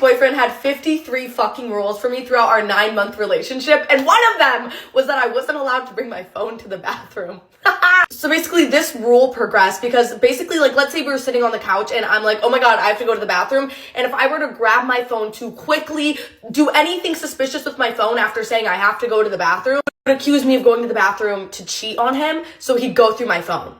ex-boyfriend had 53 fucking rules for me throughout our 9-month relationship, and one of them was that I wasn't allowed to bring my phone to the bathroom. So basically this rule progressed because basically, like, let's say we were sitting on the couch and I'm like, oh my god, I have to go to the bathroom, and if I were to grab my phone to quickly do anything suspicious with my phone after saying I have to go to the bathroom, he would accuse me of going to the bathroom to cheat on him, so he'd go through my phone.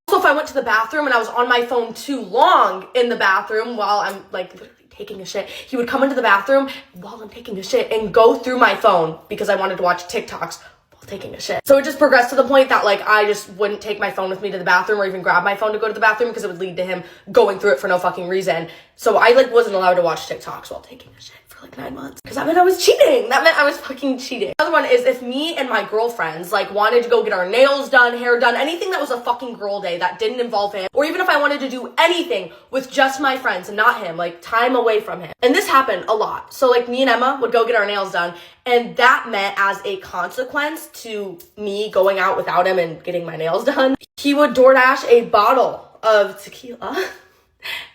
Also, if I went to the bathroom and I was on my phone too long in the bathroom while I'm like literally taking a shit, he would come into the bathroom while I'm taking a shit and go through my phone because I wanted to watch TikToks while taking a shit. So it just progressed to the point that like I just wouldn't take my phone with me to the bathroom or even grab my phone to go to the bathroom because it would lead to him going through it for no fucking reason. So I like wasn't allowed to watch TikToks while taking a shit for like 9 months because that meant I was cheating. That meant I was fucking cheating. Another one is if me and my girlfriends like wanted to go get our nails done, hair done, anything that was a fucking girl day that didn't involve him, or even if I wanted to do anything with just my friends and not him, like time away from him. And this happened a lot. So like me and Emma would go get our nails done, and that meant as a consequence to me going out without him and getting my nails done, he would DoorDash a bottle of tequila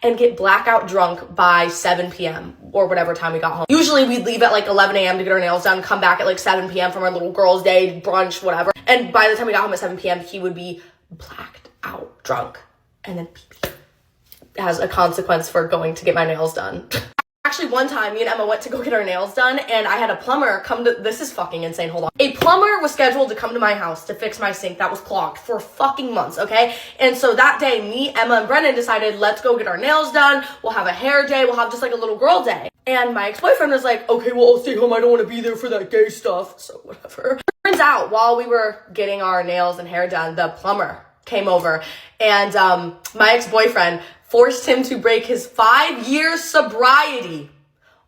and get blackout drunk by 7 p.m. or whatever time we got home. Usually we'd leave at like 11 a.m. to get our nails done, come back at like 7 p.m. from our little girls' day, brunch, whatever. And by the time we got home at 7 p.m., he would be blacked out drunk and then pee as a consequence for going to get my nails done. Actually, one time, me and Emma went to go get our nails done, and I had a plumber come to, this is fucking insane, hold on. A plumber was scheduled to come to my house to fix my sink that was clogged for fucking months, okay? And so that day, me, Emma, and Brennan decided, let's go get our nails done, we'll have a hair day, we'll have just like a little girl day. And my ex-boyfriend was like, okay, well, I'll stay home, I don't want to be there for that gay stuff, so whatever. Turns out, while we were getting our nails and hair done, the plumber came over, and my ex-boyfriend forced him to break his 5-year sobriety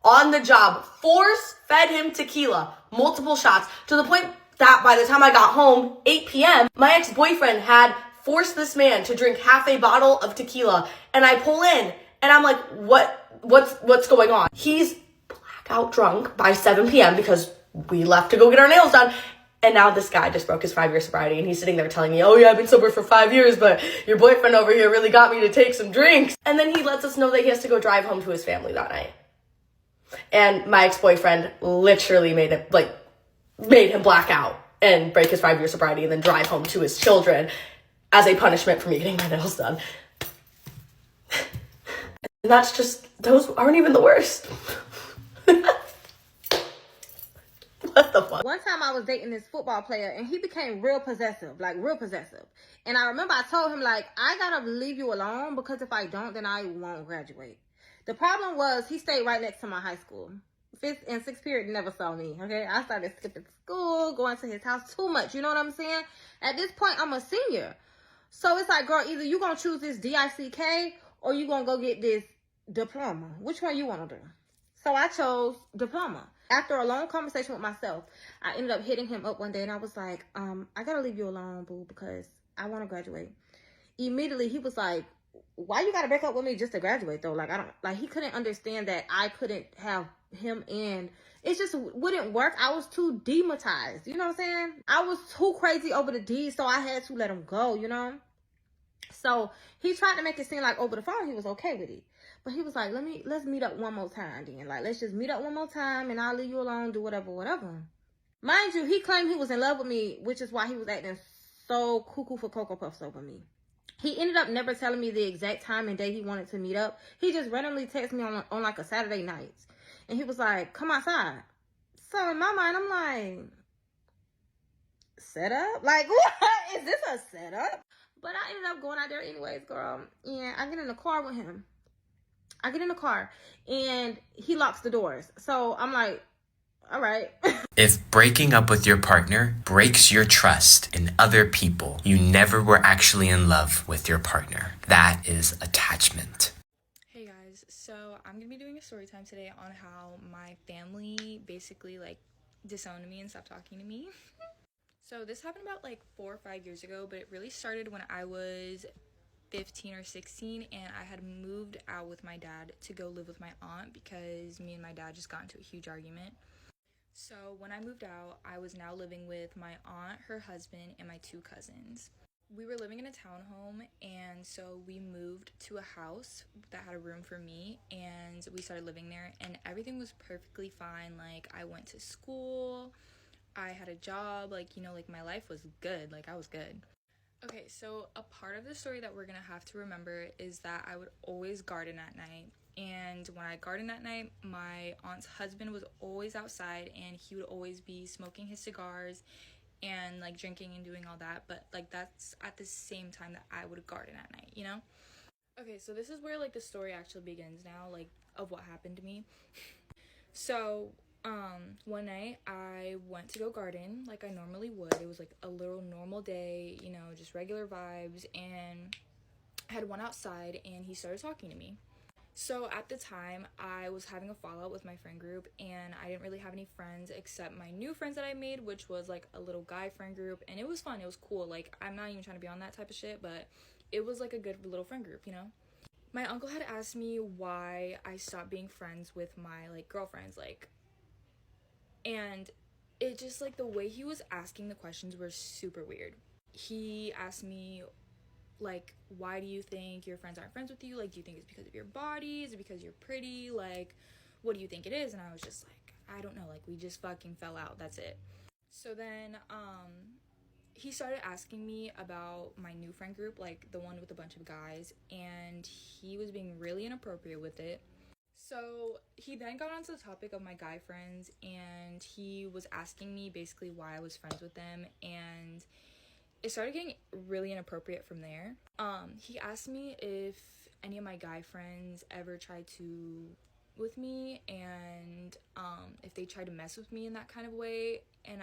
on the job, force-fed him tequila, multiple shots, to the point that by the time I got home, 8 p.m., my ex-boyfriend had forced this man to drink half a bottle of tequila, and I pull in, and I'm like, what's going on? He's blackout drunk by 7 p.m. because we left to go get our nails done. And now this guy just broke his 5-year sobriety, and he's sitting there telling me, oh yeah, I've been sober for 5 years, but your boyfriend over here really got me to take some drinks. And then he lets us know that he has to go drive home to his family that night. And my ex-boyfriend literally made him black out and break his 5-year sobriety and then drive home to his children as a punishment for me getting my nails done. And that's just, those aren't even the worst. What the fuck? One time I was dating this football player and he became real possessive, like real possessive. And I remember I told him, like, I gotta leave you alone because if I don't, then I won't graduate. The problem was he stayed right next to my high school. 5th and 6th period never saw me, okay? I started skipping school, going to his house too much, you know what I'm saying? At this point, I'm a senior. So it's like, girl, either you gonna choose this DICK or you gonna go get this diploma. Which one you wanna do? So I chose diploma. After a long conversation with myself, I ended up hitting him up one day and I was like, I gotta leave you alone, boo, because I want to graduate. Immediately, he was like, why you gotta break up with me just to graduate though? Like, he couldn't understand that I couldn't have him in. It just wouldn't work. I was too demonetized, you know what I'm saying? I was too crazy over the D, so I had to let him go, you know? So he tried to make it seem like over the phone he was okay with it. But he was like, let's meet up one more time then. Like, let's just meet up one more time and I'll leave you alone, do whatever. Mind you, he claimed he was in love with me, which is why he was acting so cuckoo for Cocoa Puffs over me. He ended up never telling me the exact time and day he wanted to meet up. He just randomly texted me on like a Saturday night. And he was like, come outside. So in my mind, I'm like, setup? Like, what? Is this a setup? But I ended up going out there anyways, girl. And I get in the car with him. I get in the car and he locks the doors. So I'm like, all right. If breaking up with your partner breaks your trust in other people, you never were actually in love with your partner. That is attachment. Hey guys, so I'm gonna be doing a story time today on how my family basically like disowned me and stopped talking to me. So this happened about like 4 or 5 years ago, but it really started when I was 15 or 16 and I had moved out with my dad to go live with my aunt because me and my dad just got into a huge argument. So when I moved out, I was now living with my aunt, her husband, and my 2 cousins. We were living in a townhome, and so we moved to a house that had a room for me, and we started living there, and everything was perfectly fine. Like, I went to school, I had a job, like, you know, like, my life was good, like, I was good. Okay, so a part of the story that we're gonna have to remember is that I would always garden at night. And when I gardened at night, my aunt's husband was always outside, and he would always be smoking his cigars and like drinking and doing all that. But like, that's at the same time that I would garden at night, you know? Okay, so this is where like the story actually begins now, like, of what happened to me. So one night I went to go garden like I normally would. It was like a little normal day, you know, just regular vibes, and I had went outside and he started talking to me. So at the time, I was having a fallout with my friend group, and I didn't really have any friends except my new friends that I made, which was like a little guy friend group, and it was fun, it was cool. Like, I'm not even trying to be on that type of shit, but it was like a good little friend group, you know? My uncle had asked me why I stopped being friends with my like girlfriends, like, and it just, like, the way he was asking the questions were super weird. He asked me, like, why do you think your friends aren't friends with you? Like, do you think it's because of your body? Is it because you're pretty? Like, what do you think it is? And I was just like, I don't know. Like, we just fucking fell out. That's it. So then, he started asking me about my new friend group, like the one with a bunch of guys, and he was being really inappropriate with it. So he then got onto the topic of my guy friends, and he was asking me basically why I was friends with them, and it started getting really inappropriate from there. He asked me if any of my guy friends ever tried to with me, and if they tried to mess with me in that kind of way, and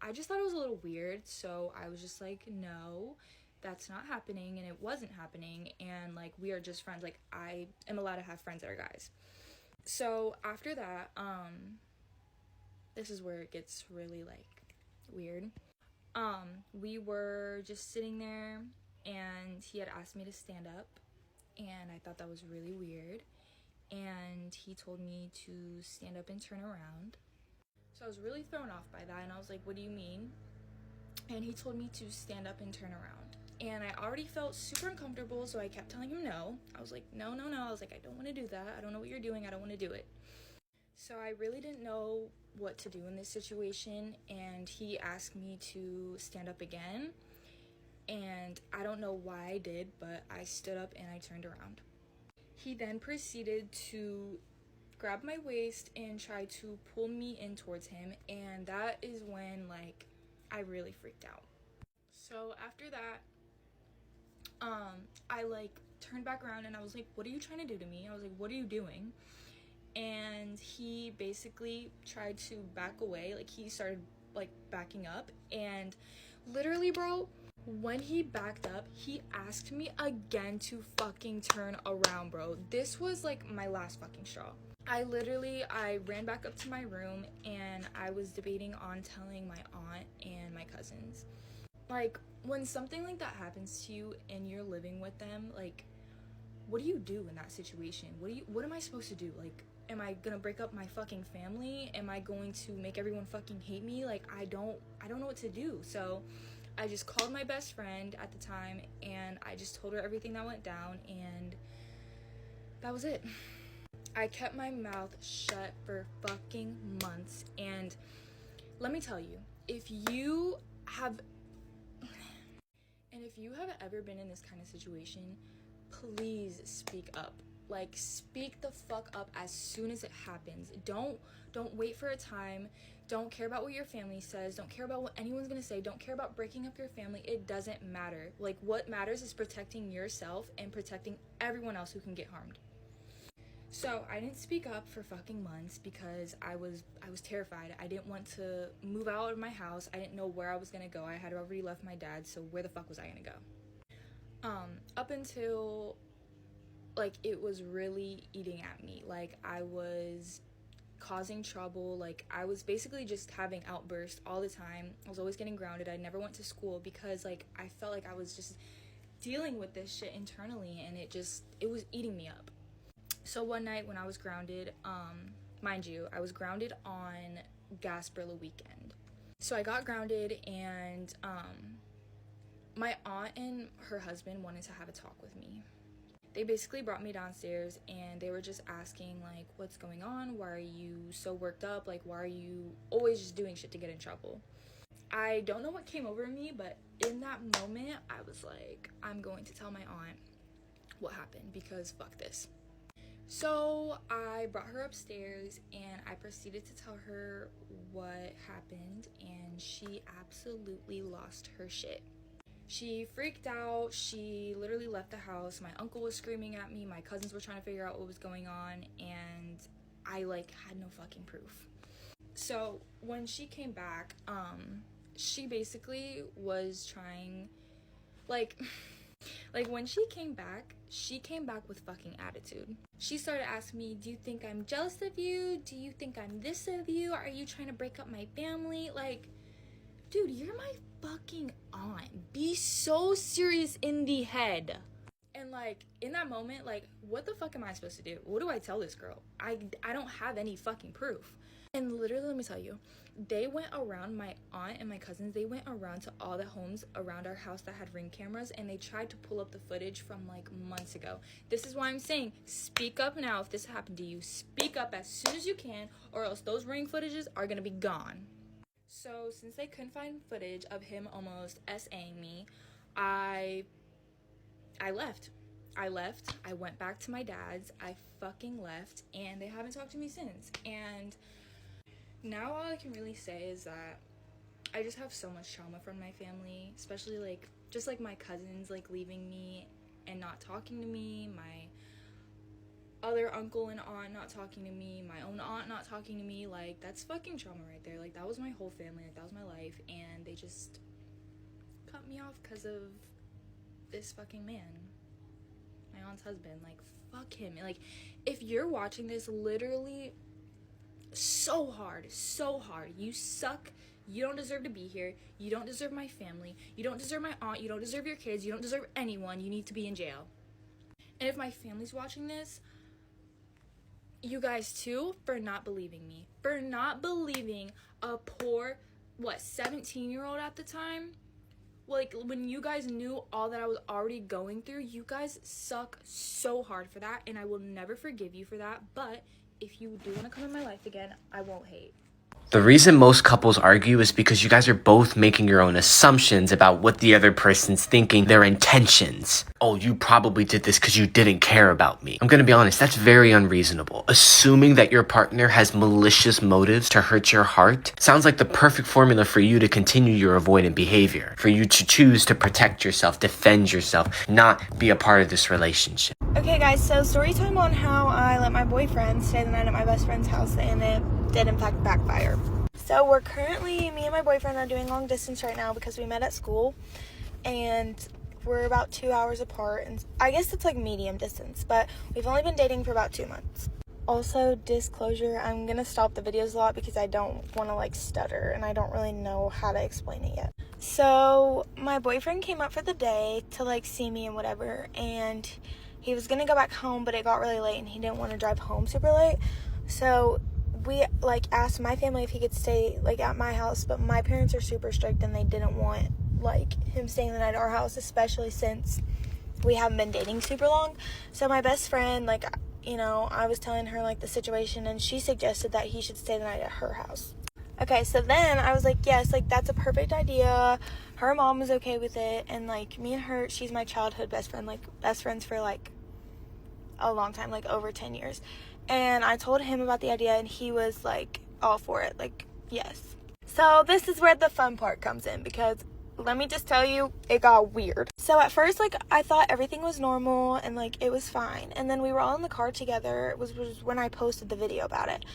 I just thought it was a little weird, so I was just like, no, that's not happening, and it wasn't happening, and like, we are just friends. Like, I am allowed to have friends that are guys. So after that, this is where it gets really like weird. We were just sitting there, and he had asked me to stand up, and I thought that was really weird, and he told me to stand up and turn around. So I was really thrown off by that, and I was like, what do you mean? And he told me to stand up and turn around, and I already felt super uncomfortable, so I kept telling him no. I was like, no, no, no. I was like, I don't want to do that. I don't know what you're doing. I don't want to do it. So I really didn't know what to do in this situation, and he asked me to stand up again, and I don't know why I did, but I stood up and I turned around. He then proceeded to grab my waist and try to pull me in towards him, and that is when, like, I really freaked out. So after that, I like turned back around and I was like, what are you trying to do to me? I was like, what are you doing? And he basically tried to back away. Like, he started like backing up, and literally, bro, when he backed up, he asked me again to fucking turn around, bro. This was like my last fucking straw. I ran back up to my room, and I was debating on telling my aunt and my cousins. Like, when something like that happens to you and you're living with them, like, what do you do in that situation? What am I supposed to do? Like, am I gonna break up my fucking family? Am I going to make everyone fucking hate me? Like, I don't know what to do. So I just called my best friend at the time, and I just told her everything that went down, and that was it. I kept my mouth shut for fucking months, and let me tell you, if you have ever been in this kind of situation, please speak up. Like, speak the fuck up as soon as it happens. Don't wait for a time. Don't care about what your family says. Don't care about what anyone's gonna say. Don't care about breaking up your family. It doesn't matter. Like, what matters is protecting yourself and protecting everyone else who can get harmed. So I didn't speak up for fucking months because I was terrified. I didn't want to move out of my house. I didn't know where I was gonna go. I had already left my dad, so where the fuck was I gonna go? Up until, like, it was really eating at me. Like, I was causing trouble. Like, I was basically just having outbursts all the time. I was always getting grounded. I never went to school because, like, I felt like I was just dealing with this shit internally, and it was eating me up. So one night when I was grounded, mind you, I was grounded on Gasparilla weekend. So I got grounded, and my aunt and her husband wanted to have a talk with me. They basically brought me downstairs and they were just asking, like, what's going on? Why are you so worked up? Like, why are you always just doing shit to get in trouble? I don't know what came over me, but in that moment, I was like, I'm going to tell my aunt what happened because fuck this. So I brought her upstairs and I proceeded to tell her what happened, and she absolutely lost her shit. She freaked out. She literally left the house. My uncle was screaming at me. My cousins were trying to figure out what was going on, and I like had no fucking proof. So when she came back, she basically was trying, like when she came back with fucking attitude. She started asking me, do you think I'm jealous of you? Do you think I'm this of you? Are you trying to break up my family? Like, dude, you're my fucking aunt. Be so serious in the head. And like, in that moment, like, what the fuck am I supposed to do? What do I tell this girl? I don't have any fucking proof. And literally, let me tell you, they went around, my aunt and my cousins, they went around to all the homes around our house that had Ring cameras, and they tried to pull up the footage from like months ago. This is why I'm saying, speak up now if this happened to you. Speak up as soon as you can, or else those Ring footages are gonna be gone. So since they couldn't find footage of him almost S.A.ing me, I left. I went back to my dad's. I fucking left, and they haven't talked to me since. And now all I can really say is that I just have so much trauma from my family, especially like just like my cousins like leaving me and not talking to me, my other uncle and aunt not talking to me, my own aunt not talking to me. Like, that's fucking trauma right there. Like, that was my whole family, like that was my life, and they just cut me off because of this fucking man, my aunt's husband. Like, fuck him. Like, if you're watching this, literally so hard, you suck. You don't deserve to be here. You don't deserve my family. You don't deserve my aunt. You don't deserve your kids. You don't deserve anyone. You need to be in jail. And if my family's watching this, you guys too, for not believing me, for not believing a poor 17-year-old at the time. Like, when you guys knew all that I was already going through, you guys suck so hard for that, and I will never forgive you for that. But if you do want to come in my life again, I won't hate. The reason most couples argue is because you guys are both making your own assumptions about what the other person's thinking, their intentions. Oh, you probably did this because you didn't care about me. I'm gonna be honest, that's very unreasonable. Assuming that your partner has malicious motives to hurt your heart sounds like the perfect formula for you to continue your avoidant behavior, for you to choose to protect yourself, defend yourself, not be a part of this relationship. Okay guys, so story time on how I let my boyfriend stay the night at my best friend's house, and it did in fact backfire. So me and my boyfriend are doing long distance right now because we met at school, and we're about 2 hours apart, and I guess it's like medium distance, but we've only been dating for about 2 months. Also, disclosure, I'm gonna stop the videos a lot because I don't want to like stutter and I don't really know how to explain it yet. So my boyfriend came up for the day to like see me and whatever, and he was gonna go back home, but it got really late and he didn't want to drive home super late. So we like asked my family if he could stay like at my house, but my parents are super strict and they didn't want like him staying the night at our house, especially since we haven't been dating super long. So my best friend, like, you know, I was telling her like the situation, and she suggested that he should stay the night at her house. Okay, so then I was like, yes, like that's a perfect idea. Her mom was okay with it, and like me and her, she's my childhood best friend, like best friends for like a long time, like over 10 years. And I told him about the idea, and he was like all for it, like yes. So this is where the fun part comes in, because let me just tell you, it got weird. So at first, like, I thought everything was normal and like it was fine, and then we were all in the car together. It was when I posted the video about it.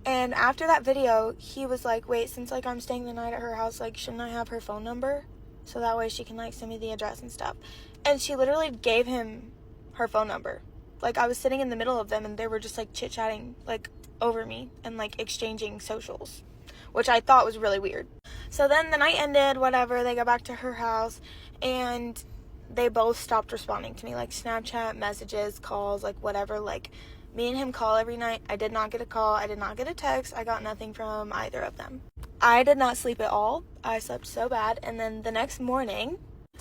And after that video, he was like, wait, since like I'm staying the night at her house, like shouldn't I have her phone number so that way she can like send me the address and stuff? And she literally gave him her phone number. Like, I was sitting in the middle of them, and they were just, like, chit-chatting, like, over me and, like, exchanging socials, which I thought was really weird. So then the night ended, whatever. They go back to her house, and they both stopped responding to me, like, Snapchat, messages, calls, like, whatever. Like, me and him call every night. I did not get a call. I did not get a text. I got nothing from either of them. I did not sleep at all. I slept so bad. And then the next morning,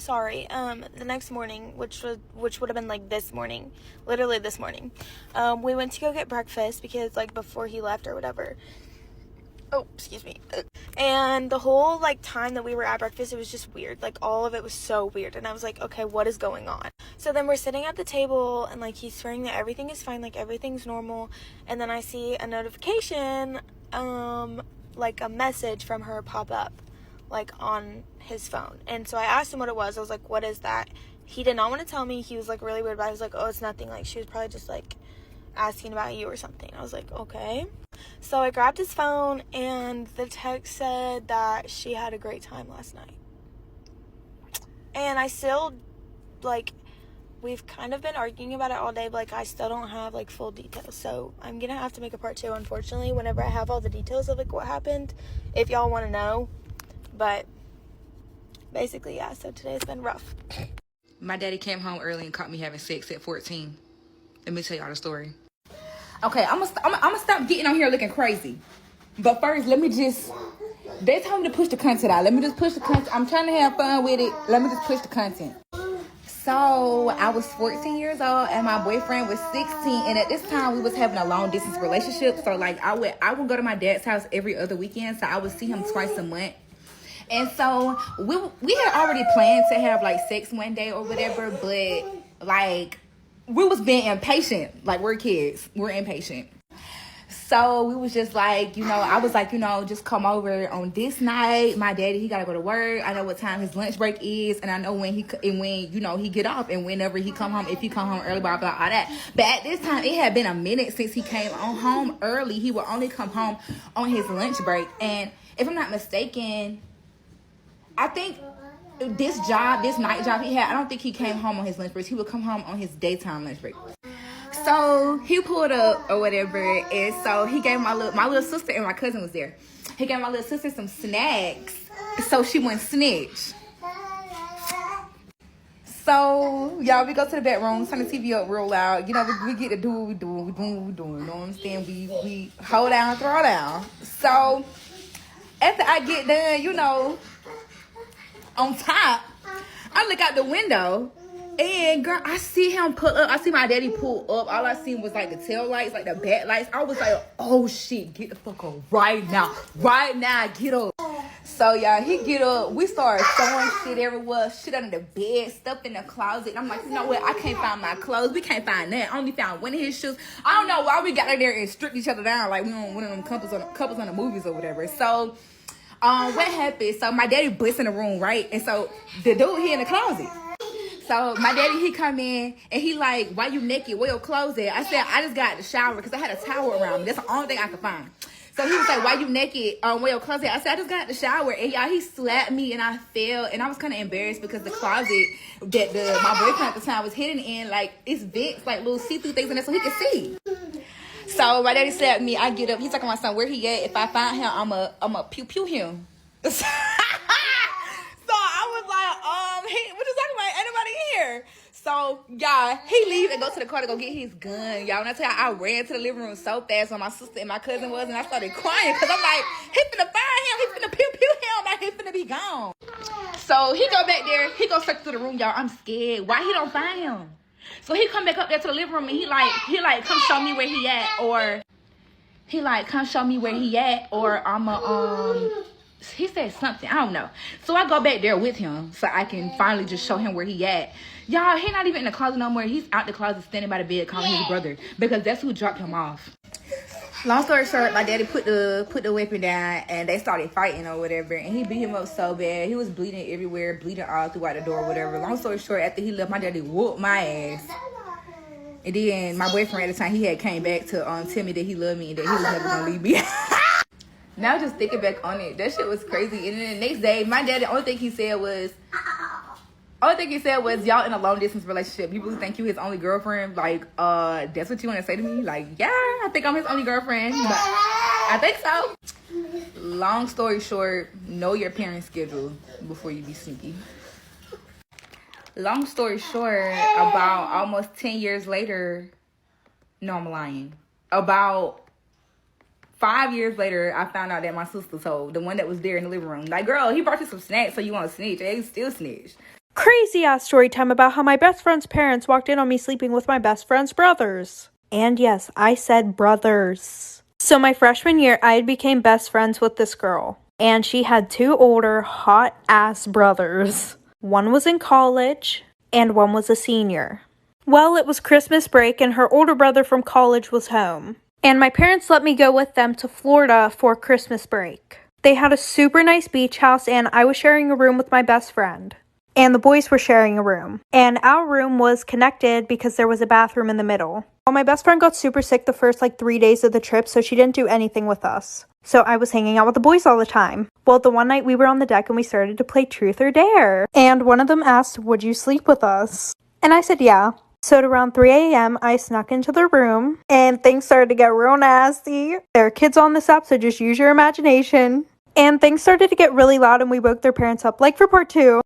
the next morning, which would have been like this morning, literally this morning, we went to go get breakfast because like before he left or whatever. Oh, excuse me. And the whole like time that we were at breakfast, it was just weird. Like all of it was so weird. And I was like, okay, what is going on? So then we're sitting at the table and like he's swearing that everything is fine, like everything's normal. And then I see a notification, like a message from her pop up, like on his phone. And so I asked him what it was. I was like, what is that? He did not want to tell me. He was like really weird, but I was like, oh, it's nothing. Like she was probably just like asking about you or something. I was like, okay. So I grabbed his phone and the text said that she had a great time last night. And I still, like, we've kind of been arguing about it all day, but like I still don't have like full details. So I'm gonna have to make a part 2, unfortunately, whenever I have all the details of like what happened, if y'all want to know. But basically, yeah, so today's been rough. My daddy came home early and caught me having sex at 14. Let me tell y'all the story. Okay, I'm gonna stop getting on here looking crazy. But first, let me just... They told me to push the content out. Let me just push the content. I'm trying to have fun with it. Let me just push the content. So, I was 14 years old and my boyfriend was 16. And at this time, we was having a long distance relationship. So, like, I would go to my dad's house every other weekend. So, I would see him twice a month. And so, we had already planned to have, like, sex one day or whatever. But, like... we was being impatient. Like, we're kids. We're impatient. So, we was just like, you know, I was like, you know, just come over on this night. My daddy, he got to go to work. I know what time his lunch break is. And I know when you know, he get off. And whenever he come home, if he come home early, blah, blah, all that. But at this time, it had been a minute since he came on home early. He would only come home on his lunch break. And if I'm not mistaken, I think... this night job he had, I don't think he came home on his lunch break. He would come home on his daytime lunch break. So he pulled up or whatever, and so he gave my little sister, and my cousin was there. He gave my little sister some snacks so she wouldn't snitch. So y'all, we go to the bedroom, turn the TV up real loud. You know, we get to do what we do, we doing what we doing. You know what I'm saying? We hold down, throw down. So after I get done, you know, on top, I look out the window and girl, I see him pull up. I see my daddy pull up. All I seen was like the tail lights, like the back lights. I was like, oh shit, get the fuck up right now, get up. So yeah, he get up. We started throwing shit everywhere, shit under the bed, stuff in the closet. I'm like, you know what? I can't find my clothes. We can't find that. I only found one of his shoes. I don't know why we got there and stripped each other down like we on one of them couples on the movies or whatever. So. What happened? So my daddy busts in the room, right? And so the dude, he in the closet. So my daddy, he come in and he like, why you naked? Where your clothes at? I said, I just got out the shower because I had a towel around me. That's the only thing I could find. So he was like, why you naked? Where your clothes at? I said, I just got out the shower. And y'all, he slapped me and I fell. And I was kind of embarrassed because the closet that my boyfriend at the time was hidden in, like, it's vents, like little see-through things in there so he could see. So my daddy slapped me. I get up. He's talking about something. Where he at? If I find him, I'ma pew pew him. So I was like, what you talking about? Ain't nobody here. So y'all, he leave and go to the car to go get his gun. Y'all, when I tell you, I ran to the living room so fast when my sister and my cousin was, and I started crying because I'm like, he finna find him. He finna pew pew him. Like he finna be gone. So he go back there. He go search through the room, y'all. I'm scared. Why he don't find him? So he come back up there to the living room and he like come show me where he at, or he like come show me where he at, or he said something, I don't know. So I go back there with him so I can finally just show him where he at. Y'all, he not even in the closet no more. He's out the closet standing by the bed calling his brother because that's who dropped him off. Long story short, my daddy put the weapon down and they started fighting or whatever, and he beat him up so bad. He was bleeding everywhere, bleeding all throughout the door or whatever. Long story short, after he left, my daddy whooped my ass. And then my boyfriend at the time, he had came back to tell me that he loved me and that he was never gonna leave me. Now just thinking back on it, that shit was crazy. And then the next day, my daddy, the only thing he said was, y'all in a long distance relationship. You really think you his only girlfriend? Like, that's what you want to say to me? Like, yeah, I think I'm his only girlfriend. But I think so. Long story short, know your parents' schedule before you be sneaky. Long story short, about almost 10 years later, no, I'm lying. About 5 years later, I found out that my sister told, the one that was there in the living room, like, girl, he brought you some snacks, so you want to snitch. And he still snitched. crazy ass story time about how my best friend's parents walked in on me sleeping with my best friend's brothers. And yes, I said brothers. So my freshman year, I became best friends with this girl. And she had 2 older, hot-ass brothers. One was in college, and one was a senior. Well, it was Christmas break, and her older brother from college was home. And my parents let me go with them to Florida for Christmas break. They had a super nice beach house, and I was sharing a room with my best friend. And the boys were sharing a room. And our room was connected because there was a bathroom in the middle. Well, my best friend got super sick the first 3 days of the trip, so she didn't do anything with us. So I was hanging out with the boys all the time. Well, the one night we were on the deck and we started to play Truth or Dare. And one of them asked, would you sleep with us? And I said, yeah. So at around 3 a.m., I snuck into the room and things started to get real nasty. There are kids on this app, so just use your imagination. And things started to get really loud and we woke their parents up, for part 2.